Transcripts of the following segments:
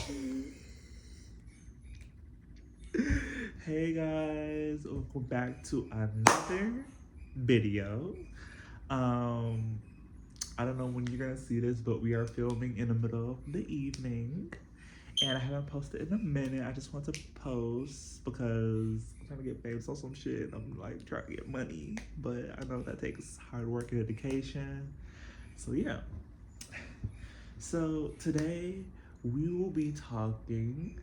Hey guys, welcome back to another video. Um, I don't know when you're gonna see this, but we are filming in the middle of the evening, and I haven't posted in a minute. I just want to post because I'm trying to get famous on some shit. I'm like trying to get money, but I know that takes hard work and dedication. So yeah. So today we will be talking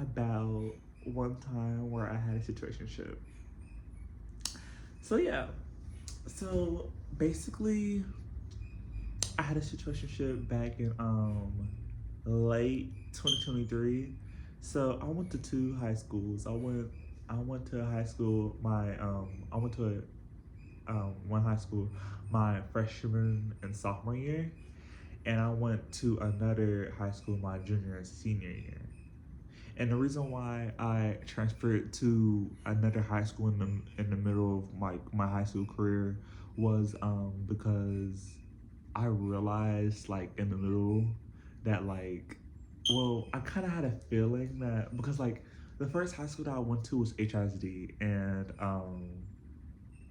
about one time where I had a situationship. So yeah. So basically I had a situationship back in late 2023. So I went to two high schools. I went to high school I went to one high school my freshman and sophomore year, and I went to another high school my junior and senior year. And the reason why I transferred to another high school in the middle of my high school career was because I realized like in the middle that I kind of had a feeling that because like the first high school that I went to was HISD, and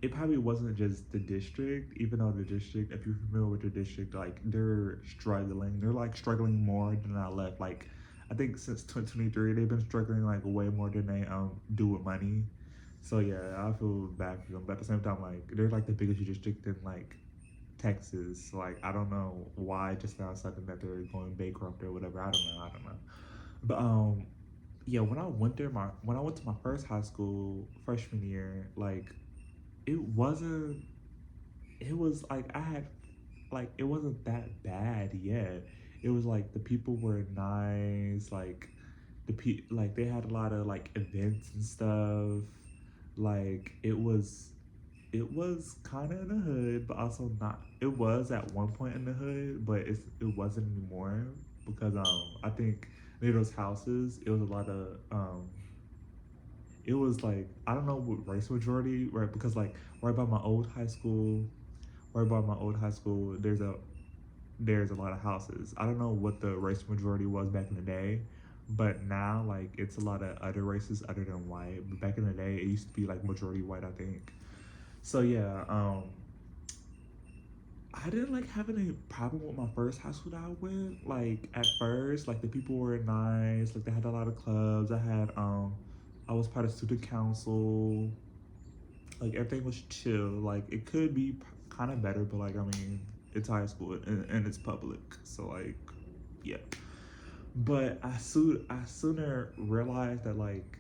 it probably wasn't just the district, even though the district, if you're familiar with the district, like they're struggling. They're like struggling more than I left. Like I think since 2023, they've been struggling like way more than they do with money. So yeah, I feel bad for them. But at the same time, like they're like the biggest district in like Texas. Like I don't know why just now sudden that they're going bankrupt or whatever. I don't know. But yeah, when I went to my first high school freshman year, like it wasn't it was like I had like it wasn't that bad yet. It was like the people were nice, like like they had a lot of like events and stuff. Like it was kind of in the hood, but also not. It was at one point in the hood, but it wasn't anymore because I think near those houses it was a lot of it was like I don't know what race majority, right? Because like right by my old high school, there's a lot of houses. I don't know what the race majority was back in the day, but now like it's a lot of other races other than white. But back in the day, it used to be like majority white, I think. So yeah, I didn't like have any problem with my first high school that I went. Like at first, like the people were nice. Like they had a lot of clubs. I was part of student council. Like everything was chill. Like it could be kind of better, but like I mean, it's high school and it's public, so like yeah. But I sooner realized that like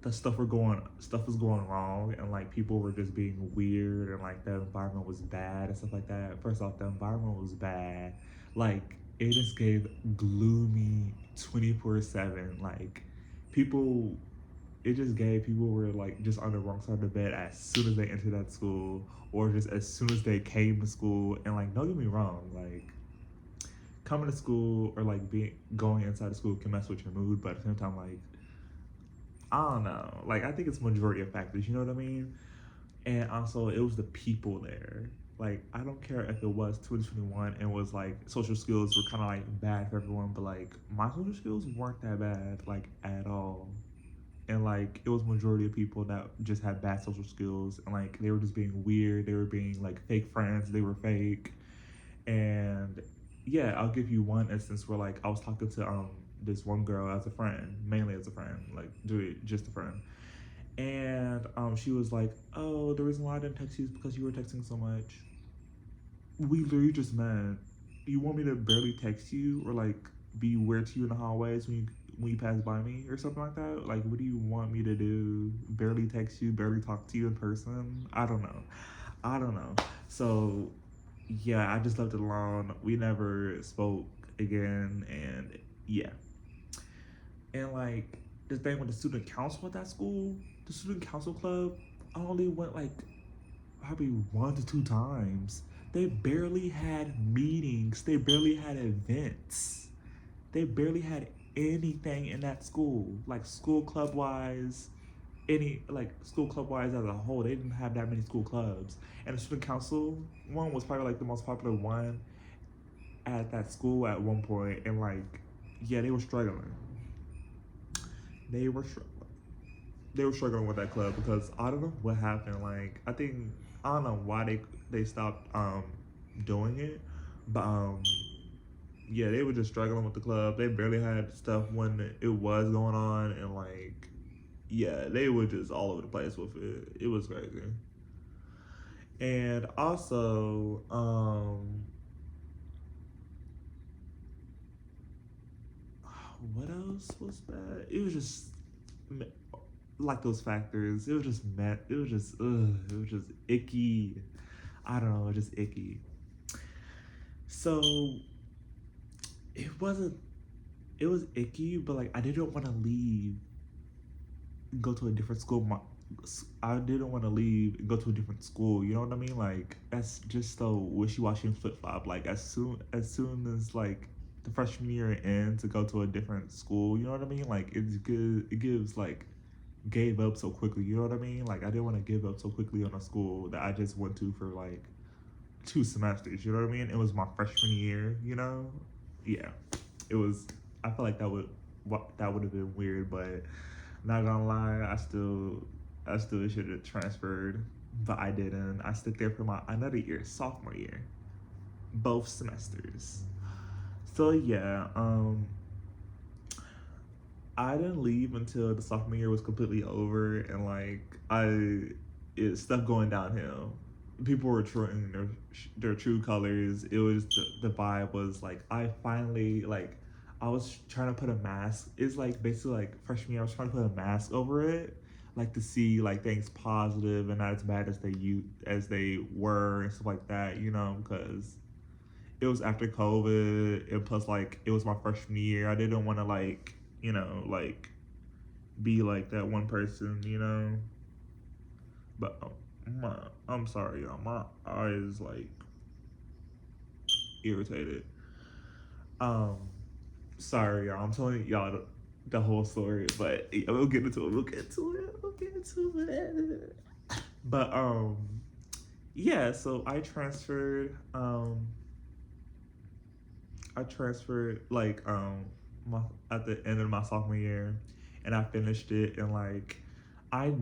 the stuff was going wrong, and like people were just being weird, and like the environment was bad and stuff like that. First off, the environment was bad. Like it just gave gloomy 24/7. Like people it just gave people were like just on the wrong side of the bed as soon as they entered that school, or just as soon as they came to school. And like don't get me wrong, like coming to school or like being going inside the school can mess with your mood, but at the same time, like I don't know, like I think it's majority of factors, you know what I mean? And also it was the people there. Like I don't care if it was 2021 and was like social skills were kind of like bad for everyone, but like my social skills weren't that bad like at all. And like it was majority of people that just had bad social skills, and like they were just being weird, they were being like fake friends, they were fake. And yeah, I'll give you one instance where like I was talking to this one girl as a friend, mainly as a friend, like do it just a friend. And she was like, oh, the reason why I didn't text you is because you were texting so much. We literally just met. You want me to barely text you or like be weird to you in the hallways when you pass by me or something like that? Like, what do you want me to do? Barely text you, barely talk to you in person? I don't know. I don't know. So yeah, I just left it alone. We never spoke again, and yeah. And like this thing with the student council at that school, the student council club, I only went like probably 1 to 2 times. They barely had meetings. They barely had events. They barely had anything in that school, like school club wise. Any like school club wise as a whole, they didn't have that many school clubs. And the student council one was probably like the most popular one at that school at one point, and like yeah, they were struggling. They were struggling. They were struggling with that club because I don't know what happened. Like I don't know why they stopped doing it, but yeah, they were just struggling with the club. They barely had stuff when it was going on, and like yeah, they were just all over the place with it. It was crazy. And also, what else was bad? It was just like those factors. It was just it was just it was just icky. I don't know, just icky. So it wasn't. It was icky, but like I didn't want to leave, and go to a different school. I didn't want to leave and go to a different school. You know what I mean? Like that's just so wishy washy and flip flop. Like as soon as like the freshman year ends to go to a different school. You know what I mean? Like it's good. It gives like gave up so quickly. You know what I mean? Like I didn't want to give up so quickly on a school that I just went to for like 2 semesters. You know what I mean? It was my freshman year. You know? Yeah. It was. I feel like that would have been weird, but not gonna lie, I still should have transferred, but I didn't. I stuck there for my another year, sophomore year, both semesters. So yeah, I didn't leave until the sophomore year was completely over, and like it stuff going downhill. People were showing their true colors. It was the vibe was like I finally like I was trying to put a mask. It's like basically like freshman year. I was trying to put a mask over it, like to see like things positive and not as bad as they were and stuff like that. You know, because it was after COVID, and plus like it was my freshman year. I didn't want to like like be like that one person, But I'm sorry, y'all. My eyes like irritated. Um, sorry, y'all. I'm telling y'all the whole story, but yeah, we'll get into it. We'll get into it. We'll get into it. But yeah. So I transferred like my at the end of my sophomore year, and I finished it, and like I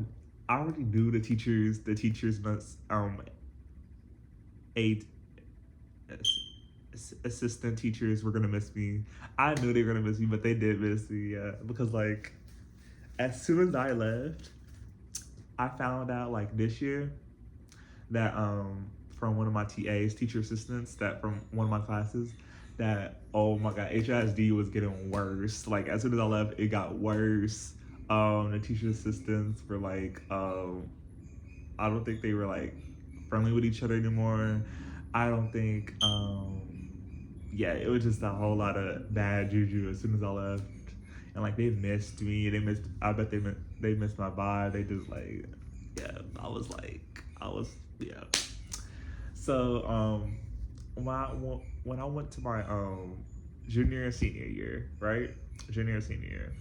I already knew the teachers must aid assistant teachers were gonna miss me. I knew they were gonna miss me, but they did miss me, yeah, because like as soon as I left, I found out like this year that from one of my TAs, teacher assistants, that from one of my classes, that oh my god, HISD was getting worse. Like as soon as I left, it got worse. The teacher assistants were like, I don't think they were like friendly with each other anymore. I don't think, yeah, it was just a whole lot of bad juju as soon as I left. And like they missed me. I bet they missed my vibe. They just like, yeah. I was, yeah. So when I went to my junior and senior year, right? Junior and senior year,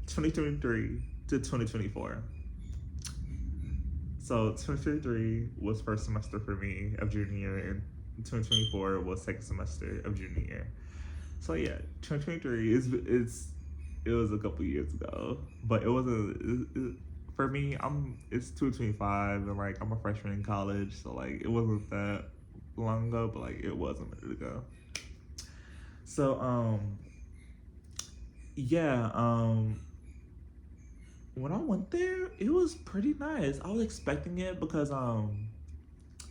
2023 to 2024. So 2023 was first semester for me of junior year, and 2024 was second semester of junior year. So yeah, 2023 it was a couple years ago, but it wasn't for me. It's 2025, and like I'm a freshman in college, so like it wasn't that long ago, but like it was a minute ago. So yeah, when I went there, it was pretty nice. I was expecting it because I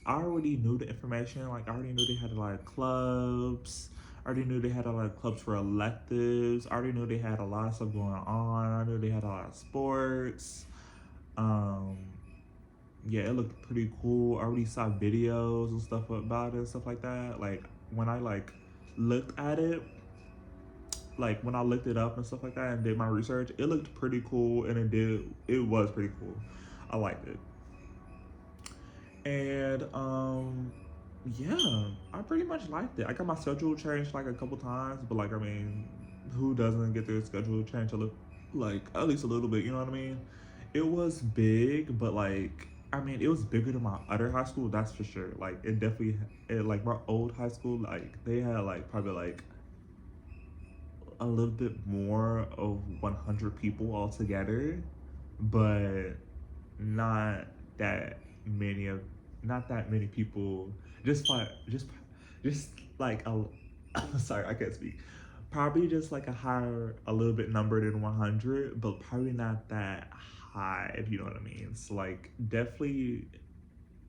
already knew the information. Like I already knew they had a lot of clubs. I already knew they had a lot of clubs for electives. I already knew they had a lot of stuff going on. I knew they had a lot of sports. Um, yeah, it looked pretty cool. I already saw videos and stuff about it and stuff like that. Like when I like looked at it, like when I looked it up and stuff like that and did my research, it looked pretty cool, and it was pretty cool. I liked it. And yeah, I pretty much liked it. I got my schedule changed like a couple times, but like I mean, who doesn't get their schedule changed a little, like at least a little bit? You know what I mean? It was big, but like I mean, it was bigger than my other high school. That's for sure. Like it definitely, like my old high school, like they had like probably like a little bit more of 100 people altogether, but not that many of not that many people. Just like a sorry, I can't speak. Probably just like a little bit number than 100, but probably not that high, if you know what I mean. So like definitely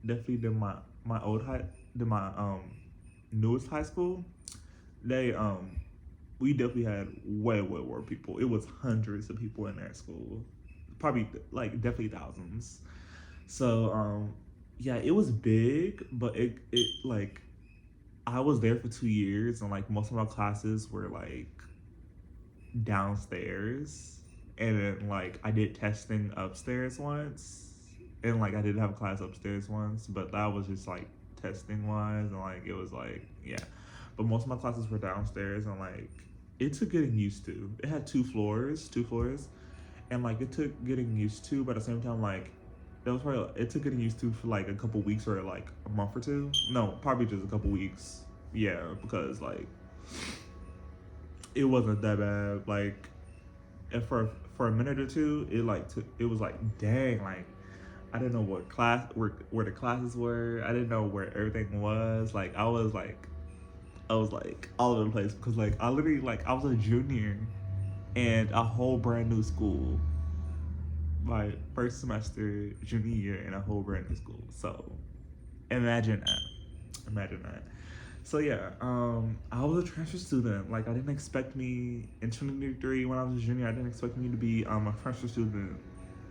than my old high than my newest high school. They we definitely had way more people. It was hundreds of people in that school, probably like definitely thousands. So yeah, it was big, but it like I was there for 2 years, and like most of my classes were like downstairs, and then like I did testing upstairs once, and like I did have a class upstairs once, but that was just like testing wise, and like it was like yeah, but most of my classes were downstairs, and like it took getting used to. It had two floors, and like it took getting used to, but at the same time like that was probably it took getting used to for like a couple weeks or like a month or two. No, probably just a couple weeks. Yeah, because like it wasn't that bad. Like and for a minute or two, it was like dang, like I didn't know where the classes were. I didn't know where everything was. Like I was like all over the place because like I literally like I was a junior and a whole brand new school. My first semester junior year in a whole brand new school. So imagine that. Imagine that. So yeah, I was a transfer student. Like I didn't expect me in 2023 when I was a junior. I didn't expect me to be a transfer student.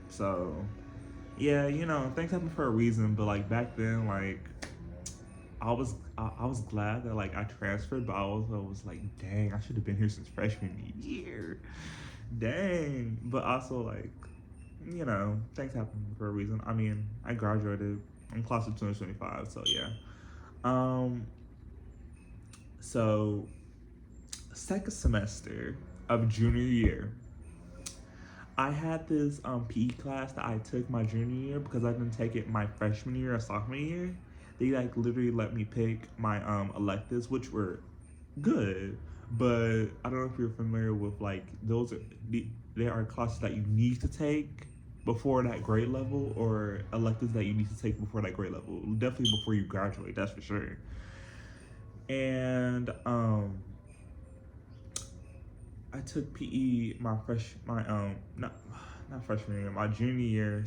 So yeah, you know things happen for a reason. But like back then, like I was glad that like I transferred, but I also was like, dang, I should have been here since freshman year. Dang, but also like you know things happen for a reason. I mean, I graduated. I'm class of 2025, so yeah. Um, so second semester of junior year, I had this PE class that I took my junior year because I didn't take it my freshman year or sophomore year. They like literally let me pick my electives, which were good, but I don't know if you're familiar with like there are classes that you need to take before that grade level or electives that you need to take before that grade level. Definitely before you graduate, that's for sure. And I took PE my not freshman year, my junior year,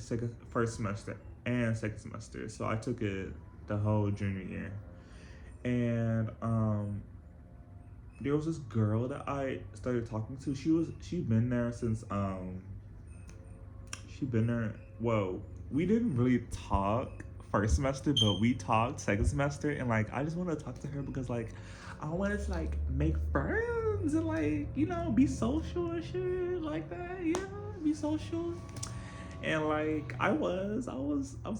first semester and second semester. So I took it the whole junior year. And there was this girl that I started talking to. She'd been there since she'd been there whoa. We didn't really talk first semester, but we talked second semester, and like I just wanted to talk to her because like I wanted to like make friends and like, you know, be social and shit like that, you know, be social. And like I was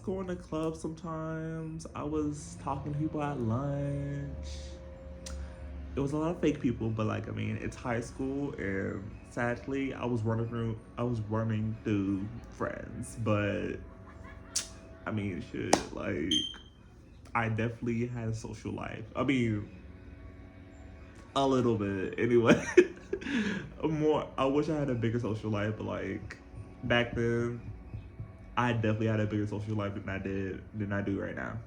going to clubs sometimes. I was talking to people at lunch. It was a lot of fake people, but like I mean, it's high school, and sadly, I was running through friends, but I mean, shit, like I definitely had a social life. I mean, a little bit anyway. More, I wish I had a bigger social life, but like back then, I definitely had a bigger social life than I do right now.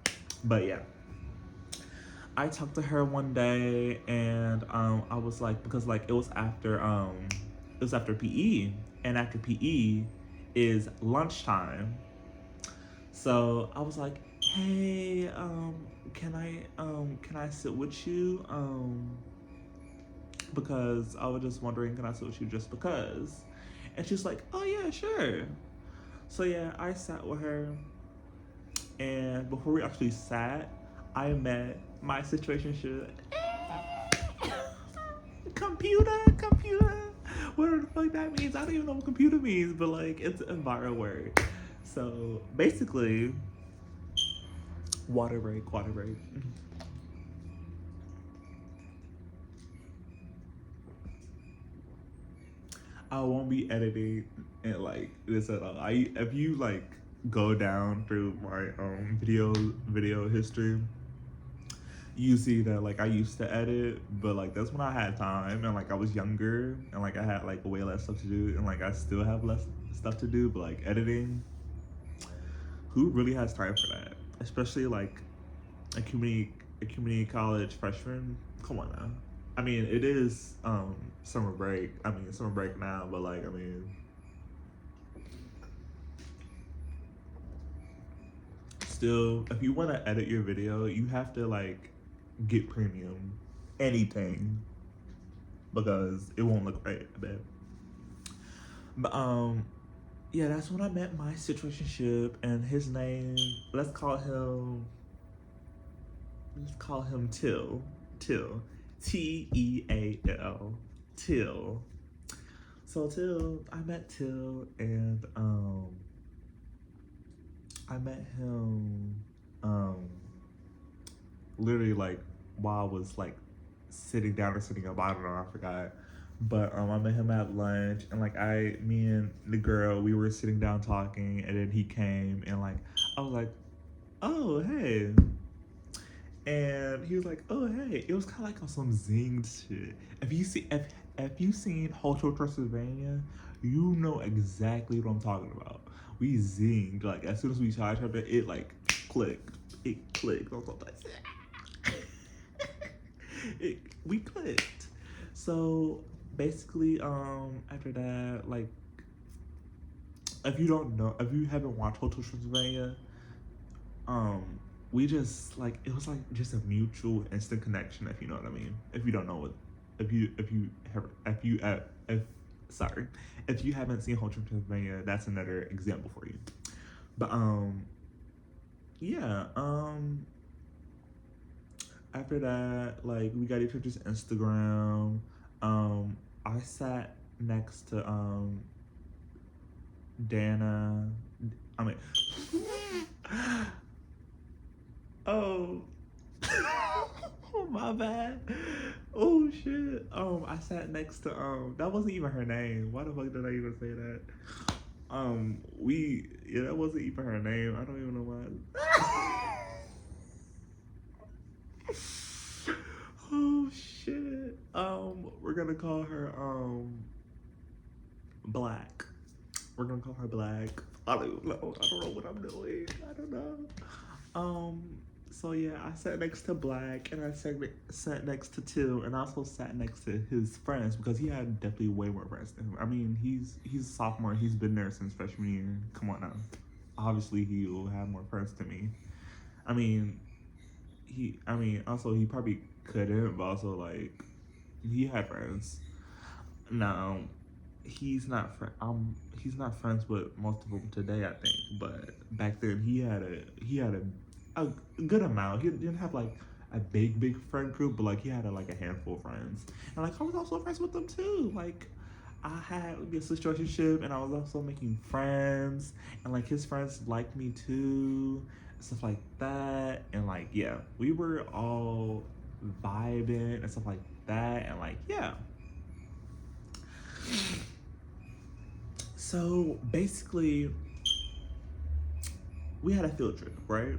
But yeah, I talked to her one day, and I was like, because like it was after PE, and after PE is lunchtime. So I was like, hey, can I sit with you? Because I was just wondering, can I sit with you just because? And she's like, oh yeah, sure. So yeah, I sat with her, and before we actually sat, I met my situationship computer. Whatever the fuck that means. I don't even know what computer means, but like it's a viral word. So basically, water break. I won't be editing and like this at all. I if you go down through my video history, You see that like I used to edit, but like that's when I had time and like I was younger and like I had like way less stuff to do and like I still have less stuff to do, but like editing, who really has time for that? Especially like a community college freshman. Come on now. I mean, it is summer break. I mean, summer break now, but like I mean, still, if you want to edit your video, you have to like get premium anything because it won't look right. I bet. But yeah, that's when I met my situationship, and his name. Let's call him Till. Till. Teal. Till. So Till, I met Till, and I met him um literally like while I was like sitting down or sitting up. I don't know, I forgot. But I met him at lunch, and like me and the girl, we were sitting down talking, and then he came, and like I was like, oh hey, and he was like, oh hey. It was kind of like on some zinged shit. If you seen Hotel Transylvania, you know exactly what I'm talking about. We zinged like as soon as we saw each other, it like clicked. It clicked. I was like, we clicked. So basically, after that, like, if you don't know, if you haven't watched Hotel Transylvania, um, we just like it was like just a mutual instant connection. If you know what I mean. If you don't know what, if sorry, if you haven't seen Hotel Transylvania, that's another example for you. But yeah, after that, like we got each other's Instagram. I sat next to Dana. I mean, oh, my bad. Oh shit. I sat next to That wasn't even her name. Why the fuck did I even say that? That wasn't even her name. I don't even know why. Oh shit. We're gonna call her Black. We're gonna call her Black. I don't know. I don't know what I'm doing. I don't know. So yeah, I sat next to Black, and I sat next to Till, and I also sat next to his friends because he had definitely way more friends than him. I mean, he's a sophomore. He's been there since freshman year. Come on now. Obviously, he will have more friends than me. I mean, also he probably couldn't, but also like he had friends. Now, he's not friends with most of them today, I think. But back then, a good amount. He didn't have like a big friend group, but like he had like a handful of friends, and like I was also friends with them too. Like I had this situationship, and I was also making friends, and like his friends liked me too, stuff like that, and like yeah, we were all vibing and stuff like that, and like yeah. So basically, we had a field trip, right?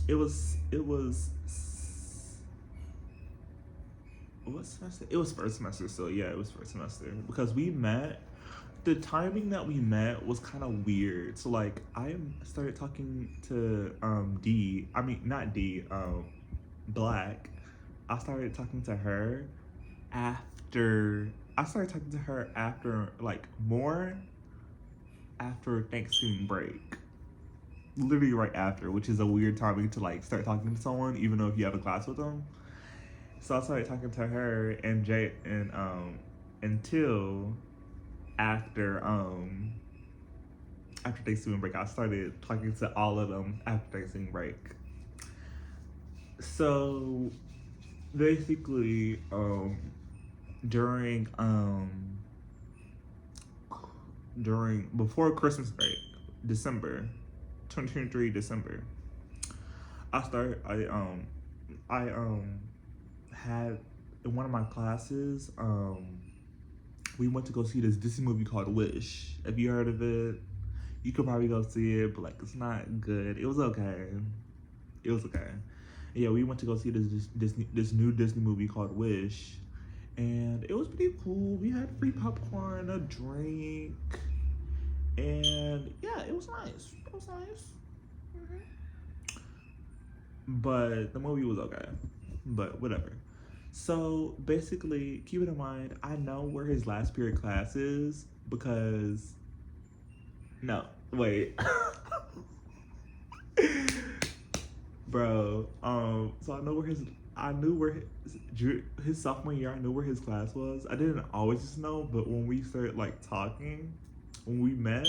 It was what semester? It was first semester, so yeah, it was first semester because we met. The timing that we met was kind of weird. So like, I started talking to D. I mean, not D. Black. I started talking to her after. I started talking to her after like more after Thanksgiving break. Literally right after, which is a weird timing to like start talking to someone, even though if you have a class with them. So I started talking to her and Jay and until after Thanksgiving break. I started talking to all of them after Thanksgiving break. So basically, during before Christmas break, December 2023 December, I had in one of my classes, we went to go see this Disney movie called Wish. Have you heard of it? You could probably go see it, but like it's not good. It was okay. It was okay. Yeah, we went to go see this new Disney movie called Wish, and it was pretty cool. We had free popcorn, a drink, and yeah, it was nice. It was nice. Mhm. But the movie was okay. But whatever. So basically, keep it in mind, I know where his last period class is because no, wait. Bro, so I knew where his sophomore year, I knew where his class was. I didn't always just know, but when we started like talking, when we met,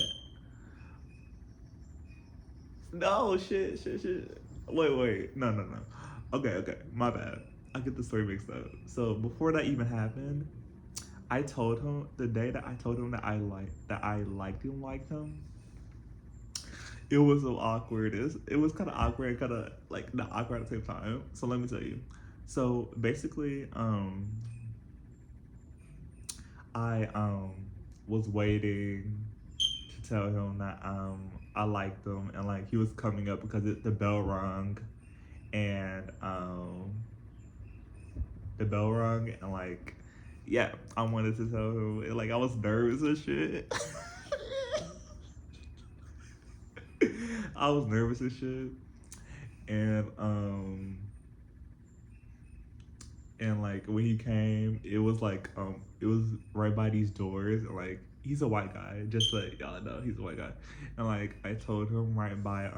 no, shit. Wait. No. Okay, my bad. I get the story mixed up. So before that even happened, I told him the day that I told him that I liked him. It was so awkward. It was kind of awkward and kind of like not awkward at the same time. So let me tell you. So basically, I was waiting to tell him that I liked him and like he was coming up because the bell rung and the bell rung and like yeah, I wanted to tell him and, like I was nervous and shit. I was nervous and shit. And like when he came, it was right by these doors and like he's a white guy, just like y'all know he's a white guy. And like I told him right by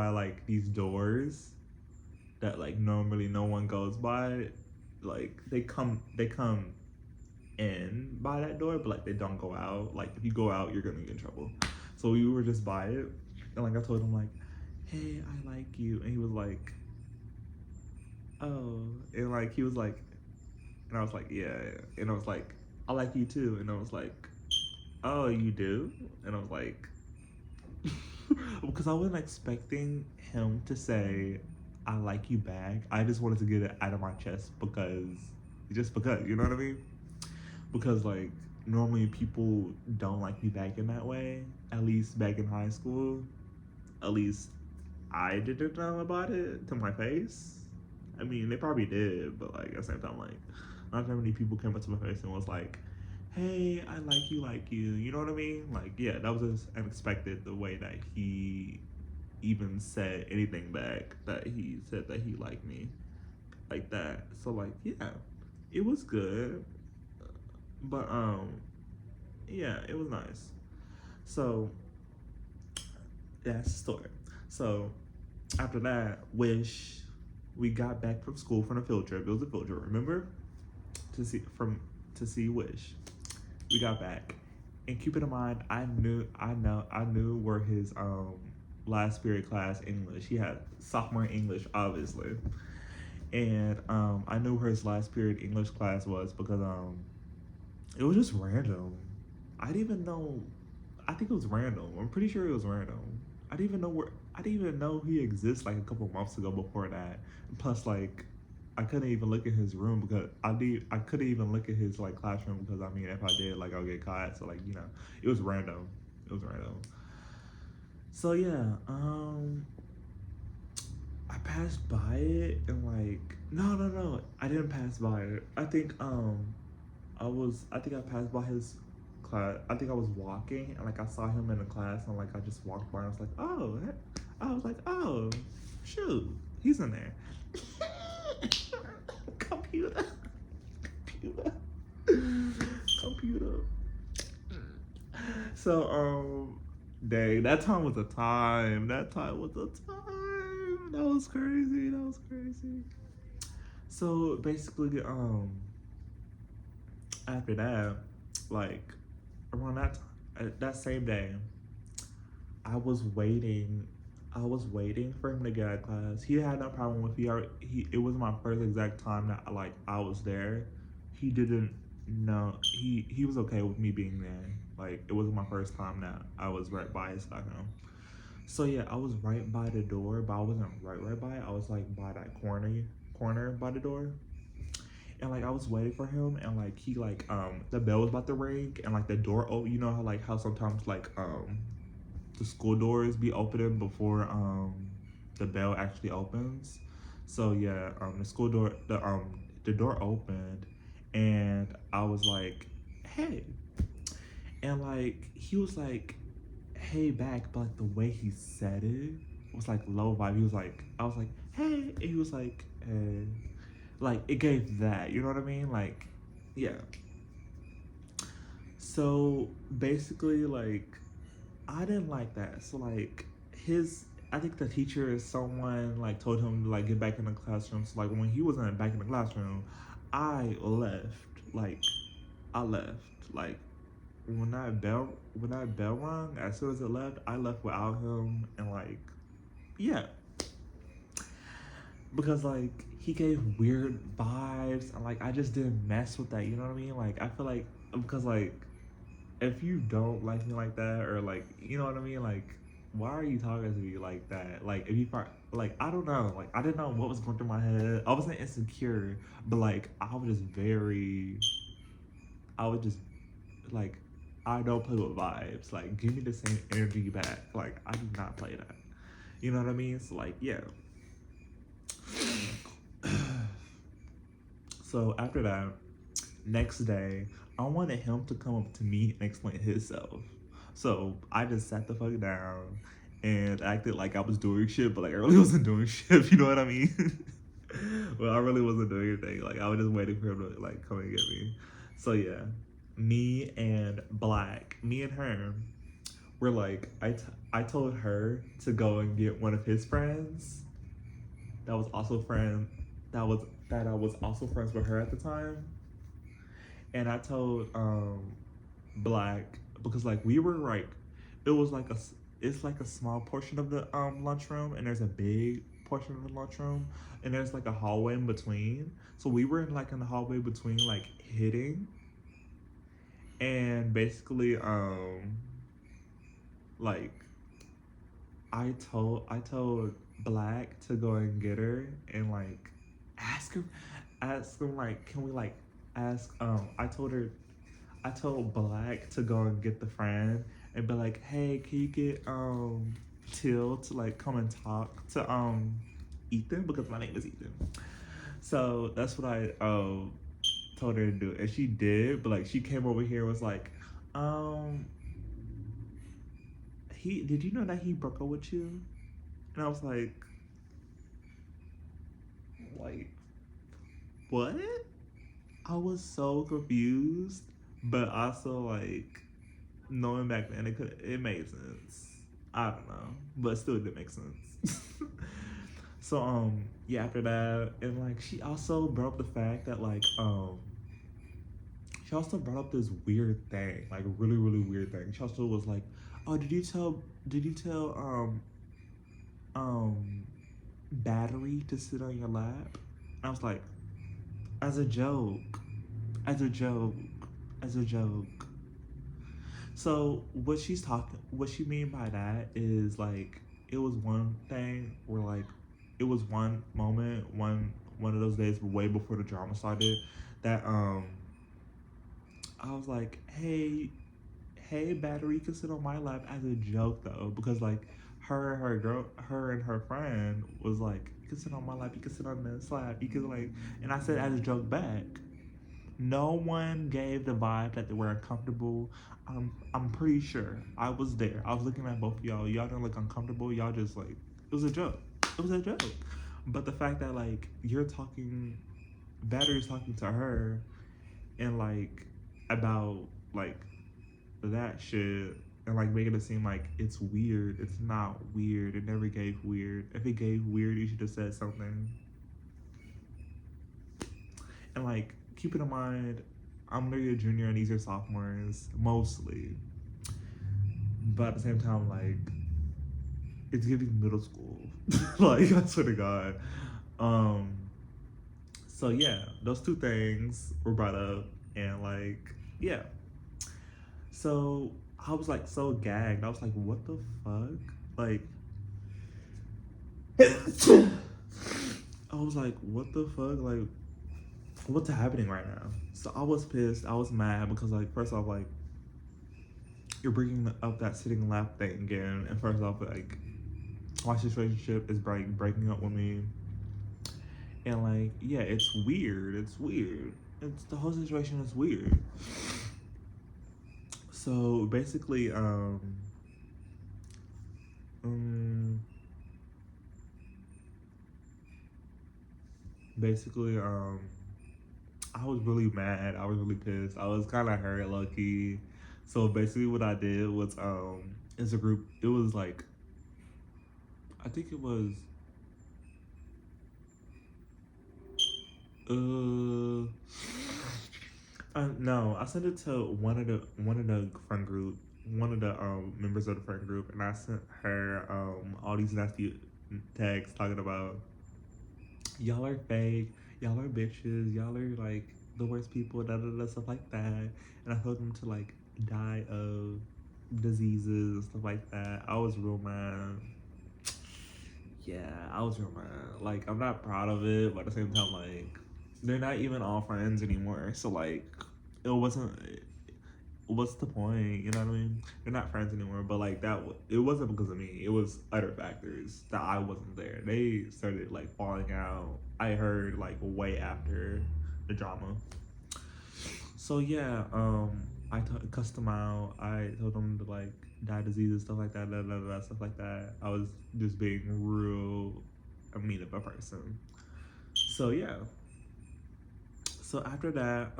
like these doors that like normally no one goes by, like they come in by that door, but like they don't go out. Like if you go out, you're gonna get in trouble. So we were just by it, and like I told him like, "Hey, I like you," and he was like, "Oh," and like he was like, and I was like, "Yeah," and I was like, "I like you too," and I was like, "Oh, you do?" And I was like, because I wasn't expecting him to say, "I like you back." I just wanted to get it out of my chest just because, you know what I mean? Because like normally people don't like me back in that way. At least back in high school, at least I didn't know about it to my face. I mean, they probably did, but like at the same time, like not that many people came up to my face and was like, "Hey, I like you." You know what I mean? Like, yeah, that was just unexpected the way that he even said anything back. That he said that he liked me like that. So like, yeah, it was good, but yeah, it was nice. So that's the story. So after that, Wish, we got back from school from a field trip. It was a field trip, remember? To see Wish. We got back, and keep it in mind, I knew where his last period class English. He had sophomore English, obviously, and I knew where his last period English class was because it was just random. I didn't even know. I think it was random. I'm pretty sure it was random. I didn't even know where. I didn't even know he exists like a couple months ago. Before that, plus like, I couldn't even look at his room because I couldn't even look at his like classroom because I mean if I did like I'll get caught. So like it was random. It was random. So yeah, I passed by it and like no, I didn't pass by it. I think I passed by his class. I think I was walking and like I saw him in the class and like I just walked by and I was like, oh, I was like, oh, shoot, he's in there. Computer, computer, computer. So dang, that time was a time. That time was a time. That was crazy. That was crazy. So basically, after that, like around that same day, I was waiting. I was waiting for him to get out of class. He had no problem with he. It was my first exact time that like I was there. He didn't know. He was okay with me being there. Like it wasn't my first time that I was right by his side. So yeah, I was right by the door, but I wasn't right by it. I was like by that corner by the door. And like I was waiting for him and like he like the bell was about to ring and like the door oh you know how sometimes like the school doors be opening before the bell actually opens. So yeah, the door opened, and I was like, hey, and like he was like, hey back, but like the way he said it was like low vibe. He was like, I was like, hey, and he was like, hey, like it gave that, you know what I mean? Like, yeah. So basically, like I didn't like that. So like his, I think the teacher is someone like told him to like get back in the classroom. So like when he wasn't back in the classroom, I left. Like I left. Like when that bell rung, as soon as it left, I left without him, and like yeah, because like he gave weird vibes, and like I just didn't mess with that. You know what I mean? Like I feel like because like if you don't like me like that, or like you know what I mean, like why are you talking to me like that? Like if you like I don't know, like I didn't know what was going through my head. I wasn't insecure, but like I was just like I don't play with vibes. Like give me the same energy back. Like I do not play that. You know what I mean? So like yeah. So after that, next day, I wanted him to come up to me and explain himself. So I just sat the fuck down and acted like I was doing shit, but like I really wasn't doing shit. You know what I mean? Well, I really wasn't doing anything. Like I was just waiting for him to like come and get me. So yeah, me and her, were like I told her to go and get one of his friends that was also friend that I was also friends with her at the time, and I told Black because like we were like it was like it's like a small portion of the lunchroom, and there's a big portion of the lunchroom, and there's like a hallway in between. So we were in the hallway between like hitting, and basically like I told Black to go and get her and like ask him ask him like can we like ask I told Black to go and get the friend and be like, hey, can you get Till to like come and talk to Ethan, because my name is Ethan. So that's what I told her to do, and she did. But like she came over here and was like, um, he did you know that he broke up with you? And I was like what? I was so confused, but also like knowing back then it made sense. I don't know, but still it didn't make sense. So yeah, after that, and like she also brought up the fact that like she also brought up this weird thing, like a really really weird thing. She also was like, oh, did you tell um Battery to sit on your lap? And I was like, as a joke, as a joke, as a joke. So what she mean by that is like it was one thing where like it was one moment, one of those days way before the drama started that I was like, hey, Battery, you can sit on my lap as a joke though, because like her and her friend was like, you can sit on my lap, you can sit on this lap, you can like, and I said as a joke back. No one gave the vibe that they were uncomfortable. I'm pretty sure I was there. I was looking at both of y'all. Y'all didn't look uncomfortable. Y'all just like it was a joke. It was a joke. But the fact that like you're talking, Battery's talking to her, and like about like that shit, and like making it seem like it's weird. It's not weird. It never gave weird. If it gave weird, you should have said something. And like, keep it in mind, I'm literally a junior and these are sophomores, mostly. But at the same time, like, it's giving middle school. Like, I swear to God. Um, so yeah, those two things were brought up, and like, yeah. So I was like so gagged. I was like, what the fuck? Like, I was like, what the fuck? Like, what's happening right now? So I was pissed. I was mad because like first off, like you're bringing up that sitting lap thing again, and first off, like my situationship is breaking up with me, and like, yeah, it's weird. It's weird. It's the whole situation is weird. So basically, um basically, I was really mad. I was really pissed. I was kind of hurt, low key. So basically, what I did was, as a group, it was like, I think it was, uh, no, I sent it to one of the friend group, one of the members of the friend group, and I sent her all these nasty texts talking about y'all are fake, y'all are bitches, y'all are like the worst people, da da da, stuff like that. And I told them to like die of diseases and stuff like that. I was real mad. Yeah, I was real mad. Like, I'm not proud of it, but at the same time, like, they're not even all friends anymore. So like, it wasn't. What's the point? You know what I mean? They're not friends anymore. But like that, it wasn't because of me. It was other factors that I wasn't there. They started like falling out. I heard like way after the drama. So yeah, cussed them out. I told them to like die diseases, stuff like that, stuff like that. I was just being real, a mean of a person. So yeah. So after that,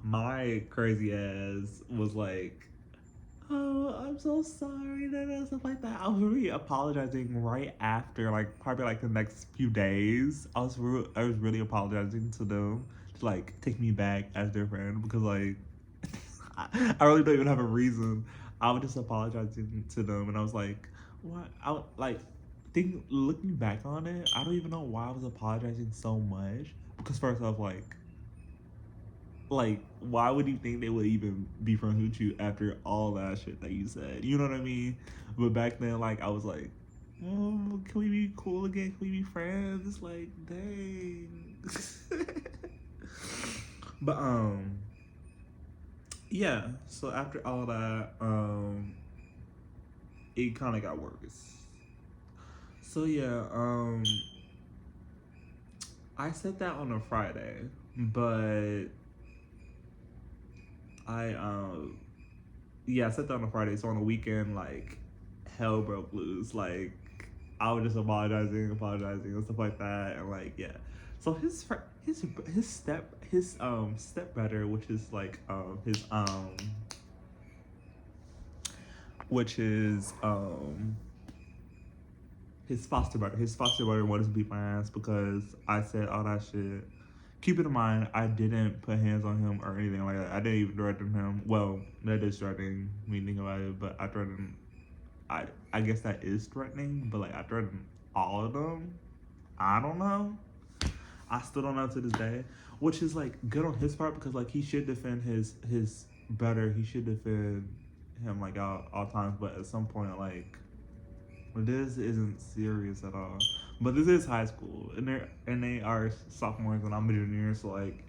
my crazy ass was like, "Oh, I'm so sorry," and stuff like that. I was really apologizing right after, like probably like the next few days. I was really apologizing to them to like take me back as their friend because like I really don't even have a reason. I was just apologizing to them, and I was like, "What?" Like think looking back on it, I don't even know why I was apologizing so much because first off, like why would you think they would even be friends with you after all that shit that you said? You know what I mean? But back then, like I was like, oh, can we be cool again? Can we be friends? Like, dang. But yeah. So after all that, it kind of got worse. So yeah, I said that on a Friday, but I yeah, I said that on a Friday. So on the weekend, like hell broke loose. Like I was just apologizing and stuff like that, and like yeah. So his stepbrother, which is like which is his foster brother wanted to beat my ass because I said all that shit. Keep it in mind, I didn't put hands on him or anything like that. I didn't even threaten him. Well, that is threatening me thinking about it, but I threatened. I guess that is threatening, but like I threatened all of them. I don't know. I still don't know to this day, which is like good on his part because like he should defend his brother. He should defend him like all times. But at some point, like this isn't serious at all. But this is high school, and they are sophomores, and I'm a junior. So like,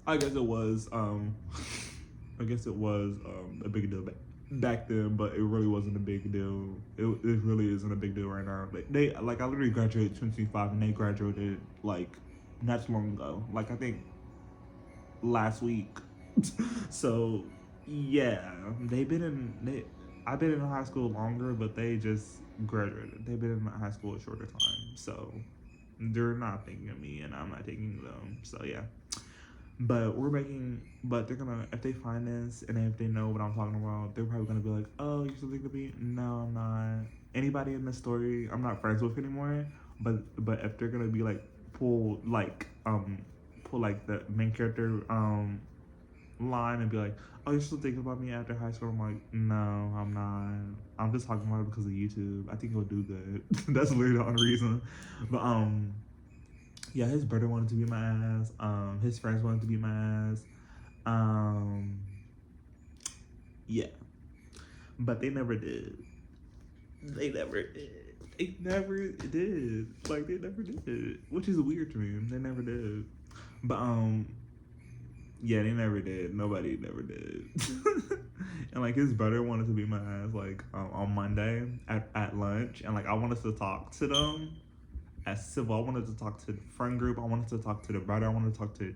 I guess it was a big deal back then, but it really wasn't a big deal. It really isn't a big deal right now. They like I literally graduated 2025, and they graduated like not too long ago. Like I think last week. So yeah, I've been in high school longer, but they just graduated. They've been in high school a shorter time, so they're not thinking of me, and I'm not thinking of them. So yeah. But they're gonna, if they find this and if they know what I'm talking about, they're probably gonna be like, oh, you're still thinking of me? No, I'm not. Anybody in this story, I'm not friends with anymore. But if they're gonna be like, pull like the main character, line and be like, oh, you're still thinking about me after high school? I'm like, no, I'm not. I'm just talking about it because of YouTube. I think it'll do good. That's literally the only reason. But yeah, his brother wanted to be my ass. His friends wanted to be my ass. Um, yeah, but they never did. They never did. They never did. Like they never did, which is weird to me. They never did. But yeah, they never did. Nobody never did. And like his brother wanted to beat my ass like on Monday at lunch, and like I wanted to talk to them as civil. I wanted to talk to the friend group. I wanted to talk to the brother. I wanted to talk to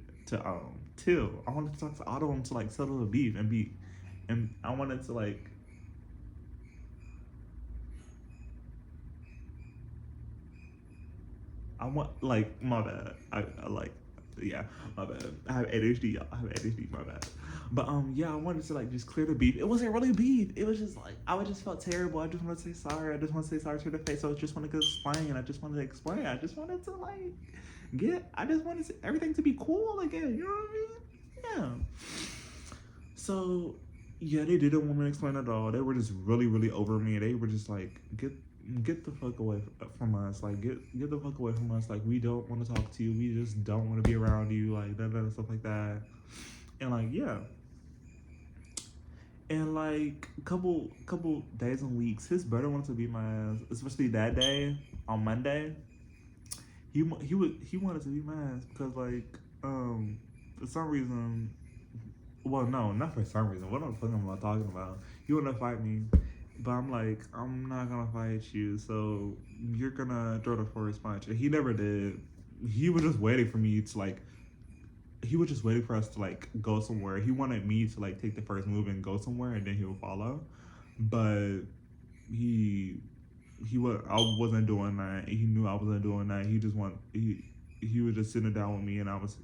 Till. I wanted to talk to all of them to like settle the beef and be, and I wanted to like I want like my bad. I like yeah, my bad. I have ADHD, y'all. I have ADHD, my bad. But yeah, I wanted to like just clear the beef. It wasn't really beef. It was just like I just felt terrible. I just wanted to say sorry. I just want to say sorry to the face. So I just wanted to explain. I just wanted to explain. I just wanted to like I just wanted everything to be cool again. You know what I mean? Yeah. So yeah, they didn't want me to explain at all. They were just really, really over me. They were just like, get the fuck away from us. Like get the fuck away from us. Like we don't want to talk to you. We just don't want to be around you. Like that stuff like that. And like yeah. And like couple days and weeks, his brother wanted to beat my ass, especially that day on Monday. He wanted to beat my ass because like for some reason, well, no, not for some reason. What the fuck am I talking about? You wanna fight me, but I'm like, I'm not gonna fight you. So you're gonna throw the first punch, and he never did. He was just waiting for me to like. He was just waiting for us to like go somewhere. He wanted me to like take the first move and go somewhere, and then he would follow. But he he was I wasn't doing that. He knew I wasn't doing that. He was just sitting down with me, and I was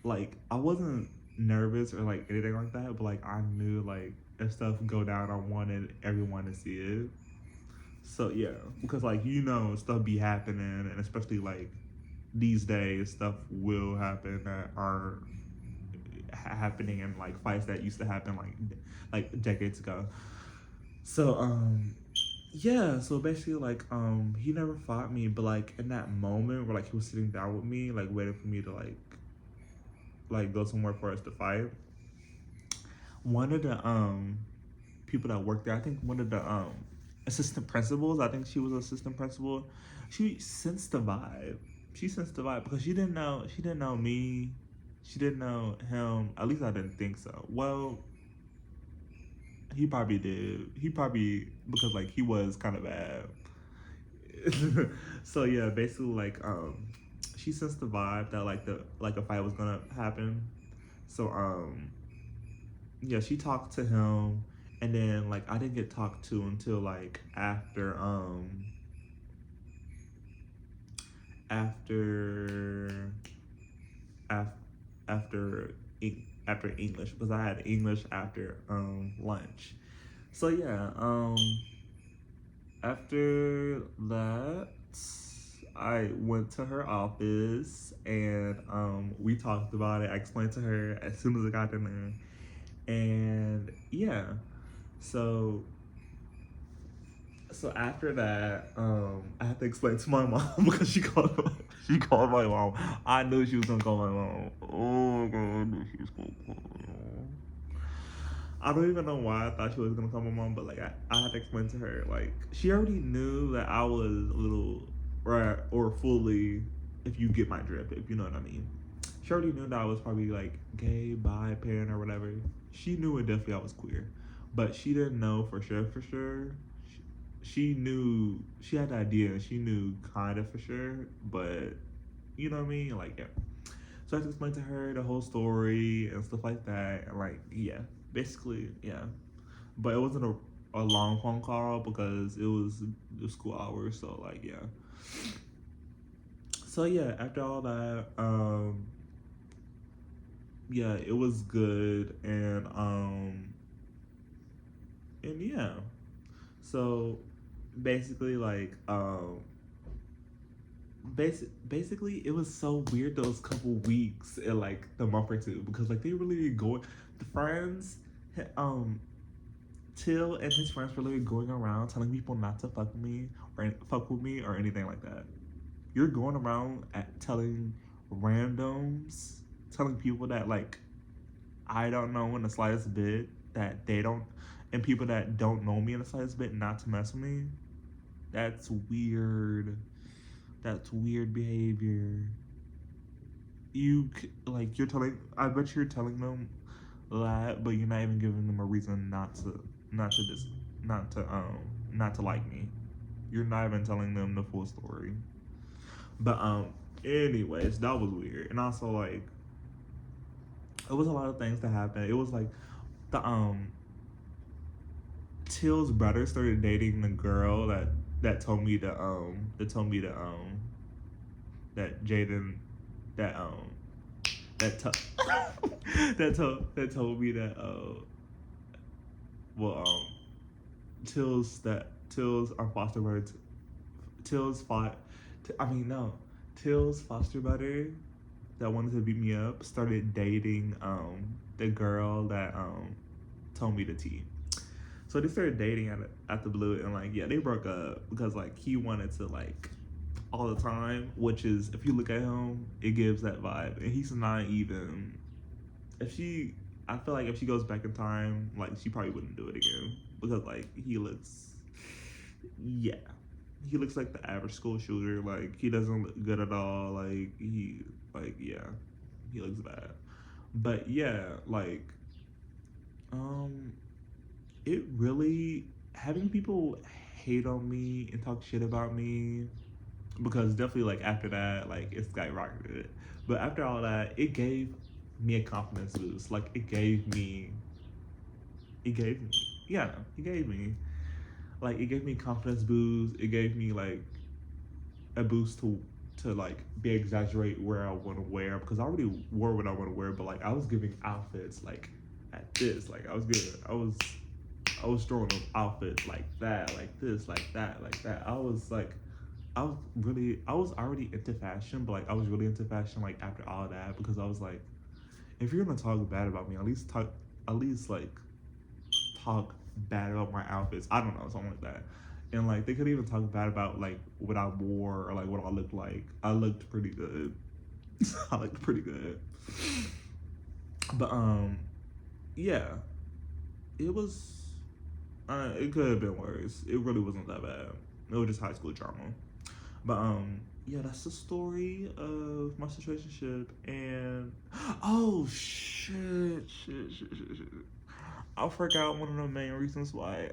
like I wasn't nervous or like anything like that, but like I knew like if stuff go down, I wanted everyone to see it. So yeah, because like stuff be happening, and especially like these days, stuff will happen that are happening in like fights that used to happen like decades ago. So yeah, so basically like he never fought me, but like in that moment where like he was sitting down with me, like waiting for me to like go somewhere for us to fight. One of the people that worked there, I think one of the assistant principals, I think she was assistant principal, she sensed the vibe. She sensed the vibe because she didn't know me, she didn't know him. At least I didn't think so. Well, he probably did. He probably because like he was kind of bad. So yeah, basically like she sensed the vibe that like a fight was gonna happen. So yeah, she talked to him, and then like I didn't get talked to until like after af- after after English because I had English after lunch. So yeah, after that I went to her office, and we talked about it. I explained to her as soon as I got in there, and yeah, so after that, I had to explain to my mom because she called my mom. I knew she was gonna call my mom. Oh god, I knew she was gonna call my mom. I don't even know why I thought she was gonna call my mom, but like I had to explain to her. Like she already knew that I was a little or fully, if you get my drift, if you know what I mean. She already knew that I was probably like gay, bi, pan, or whatever. She knew it definitely I was queer, but she didn't know for sure. For sure, she knew she had the idea. She knew kind of for sure, but you know what I mean. Like yeah. So I had to explain to her the whole story and stuff like that. And like yeah, basically yeah. But it wasn't a long phone call because it was the school hours. So like yeah. So yeah, after all that, yeah, it was good, and yeah. So basically like basically it was so weird those couple weeks and like the month or two because like they really going the friends um Till and his friends were literally going around telling people not to fuck with me or anything like that. You're going around telling randoms, telling people that like I don't know in the slightest bit that they don't, and people that don't know me in the slightest bit not to mess with me. That's weird. That's weird behavior. Like you're telling. I bet you're telling them that, but you're not even giving them a reason not to not to like me. You're not even telling them the full story. But anyways, that was weird. And also like it was a lot of things that happened. It was like the Till's brother started dating the girl that told me that Jaden that that that told me that well Till's our foster brother Till's fought I mean no Till's foster brother that wanted to beat me up started dating the girl that told me the tea. So they started dating at the blue, and like yeah, they broke up because like he wanted to like all the time, which is if you look at him, it gives that vibe, and he's not even. If she, I feel like if she goes back in time, like she probably wouldn't do it again because like he looks, yeah, he looks like the average school shooter. Like he doesn't look good at all. Like yeah, he looks bad. But yeah, like um, it really having people hate on me and talk shit about me because definitely like after that like it skyrocketed. But after all that, it gave me a confidence boost. Like it gave me, yeah, it gave me it gave me confidence boost. It gave me like a boost to like be exaggerate where I want to wear because I already wore what I want to wear, but like I was giving outfits like at this, like I was good. I was throwing them outfits like that, like this, like that, like that. I was already into fashion, but like I was really into fashion like after all that because I was like, if you're gonna talk bad about me, at least like talk bad about my outfits. I don't know, something like that. And like they could even talk bad about like what I wore or like what I looked like. I looked pretty good. I looked pretty good. But yeah, it was. It could have been worse. It really wasn't that bad. It was just high school drama. But yeah, that's the story of my situationship. And oh shit. I forgot one of the main reasons why.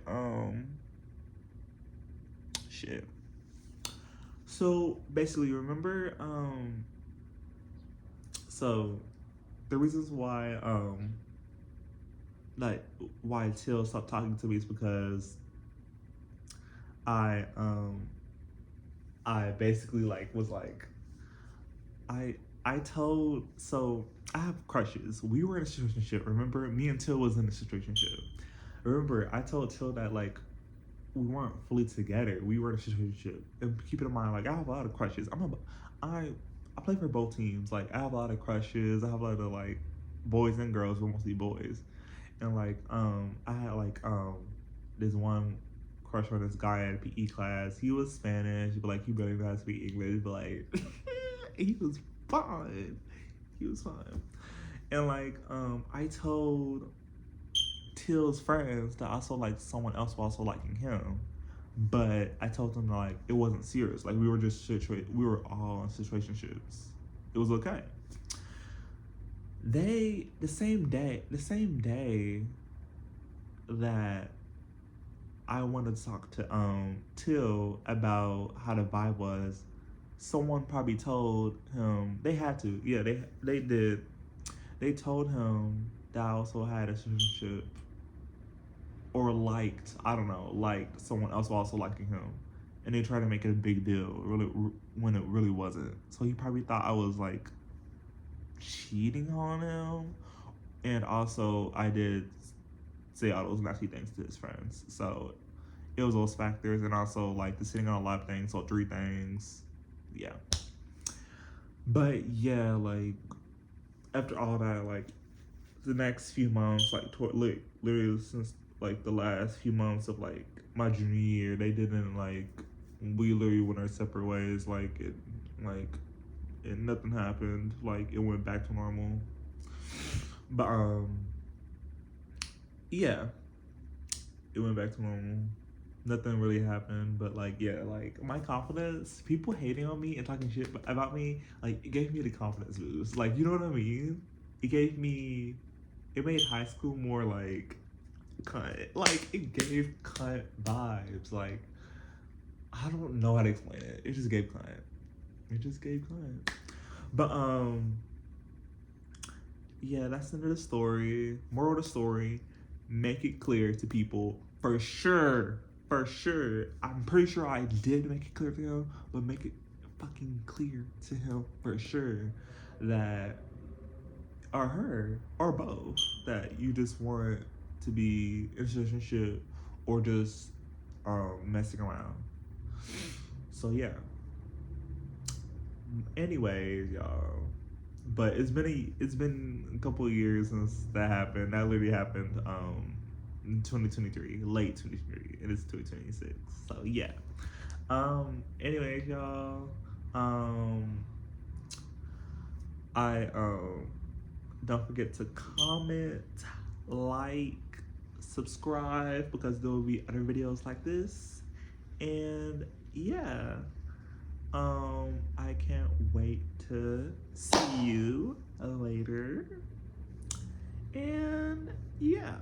Shit. So basically, remember so the reasons why like why Till stopped talking to me is because I I basically like was like I I told so I have crushes. We were in a situationship. Remember, me and Till was in a situationship. Remember, I told Till that like we weren't fully together. We were in a situationship. And keep it in mind, like I have a lot of crushes. I I play for both teams. Like I have a lot of crushes. I have a lot of like boys and girls, but mostly boys. And like I had like this one crush on this guy at PE class. He was Spanish, but like he barely knew how to speak English. But like he was fine. He was fine. And like I told Till's friends that I saw like someone else was also liking him. But I told them like it wasn't serious. Like we were all in situationships. It was okay. The same day that I wanted to talk to Till about how the vibe was, someone probably told him they had to. Yeah, they did. They told him that I also had a relationship or liked, I don't know, liked someone else also liking him, and they tried to make it a big deal, really when it really wasn't. So he probably thought I was like cheating on him, and also I did say all those nasty things to his friends. So it was those factors, and also like the sitting on a lot of things, so three things, yeah. But yeah, like after all that, like the next few months, like literally since like the last few months of like my junior year, they didn't like we literally went our separate ways. Like and nothing happened. Like it went back to normal. But yeah, it went back to normal. Nothing really happened, but like yeah, like my confidence, people hating on me and talking shit about me, like it gave me the confidence boost. Like you know what I mean? It gave me it made high school more like cunt. Like it gave cunt vibes. Like I don't know how to explain it. It just gave cunt. It just gave cunt. But yeah, that's the end of the story. Moral of the story: make it clear to people for sure. For sure, I'm pretty sure I did make it clear to him, but make it fucking clear to him for sure that, or her, or both, that you just want to be in a relationship or just messing around. So yeah. Anyways, y'all. But it's been a couple of years since that happened. That literally happened in 2023, late 2023. It is 2026. So yeah. Anyways, y'all. Um I don't forget to comment, like, subscribe because there will be other videos like this. And yeah. I can't wait to see you later. And yeah.